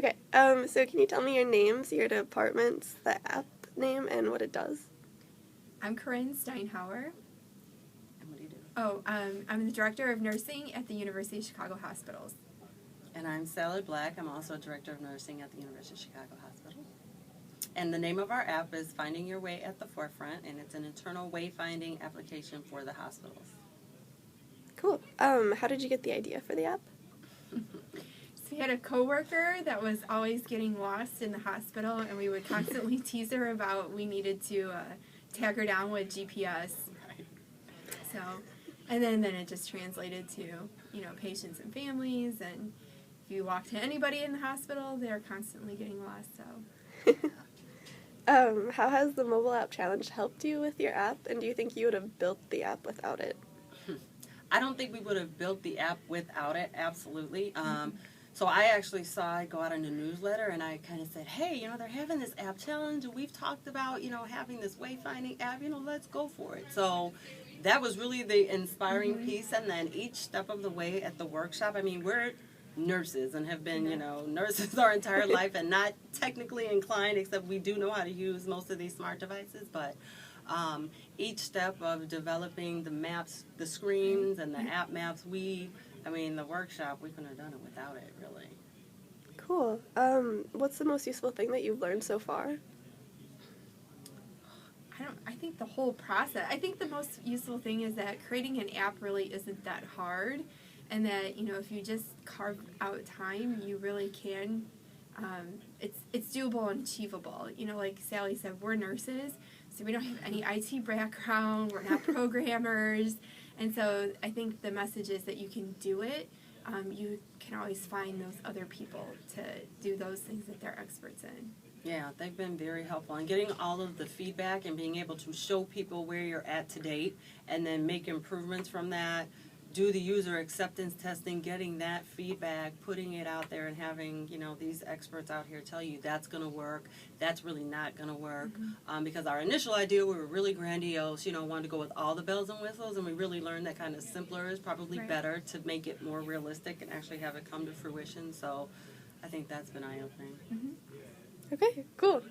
Okay, so can you tell me your names, your departments, the app name, and what it does? I'm Corrin Steinhauer. And what do you do? I'm the Director of Nursing at the University of Chicago Hospitals. And I'm Sally Black. I'm also Director of Nursing at the University of Chicago Hospital. And the name of our app is Finding Your Way at the Forefront, and it's an internal wayfinding application for the hospitals. Cool. How did you get the idea for the app? So we had a coworker that was always getting lost in the hospital, and we would constantly tease her about we needed to tag her down with GPS. Right. So, and then it just translated to, patients and families, and if you walk to anybody in the hospital, they're constantly getting lost, so. How has the mobile app challenge helped you with your app, and do you think you would have built the app without it? I don't think we would have built the app without it, absolutely. So I actually saw it go out in a newsletter, and I kind of said, hey, they're having this app challenge, and we've talked about, having this wayfinding app, let's go for it. So that was really the inspiring piece, and then each step of the way at the workshop, we're nurses and have been, nurses our entire life and not technically inclined, except we do know how to use most of these smart devices, but each step of developing the maps, the screens, and the app maps, the workshop, we couldn't have done it without it, really. Cool. What's the most useful thing that you've learned so far? I think the whole process, I think the most useful thing is that creating an app really isn't that hard, and that, if you just carve out time, you really can, it's doable and achievable. Like Sally said, we're nurses, so we don't have any IT background, we're not programmers, and so I think the message is that you can do it. You can always find those other people to do those things that they're experts in. Yeah, they've been very helpful in getting all of the feedback and being able to show people where you're at to date and then make improvements from that, do the user acceptance testing, getting that feedback, putting it out there and having, these experts out here tell you that's going to work, that's really not going to work. Because our initial idea, we were really grandiose, wanted to go with all the bells and whistles, and we really learned that kind of simpler is probably better to make it more realistic and actually have it come to fruition. So I think that's been eye-opening. Okay, cool.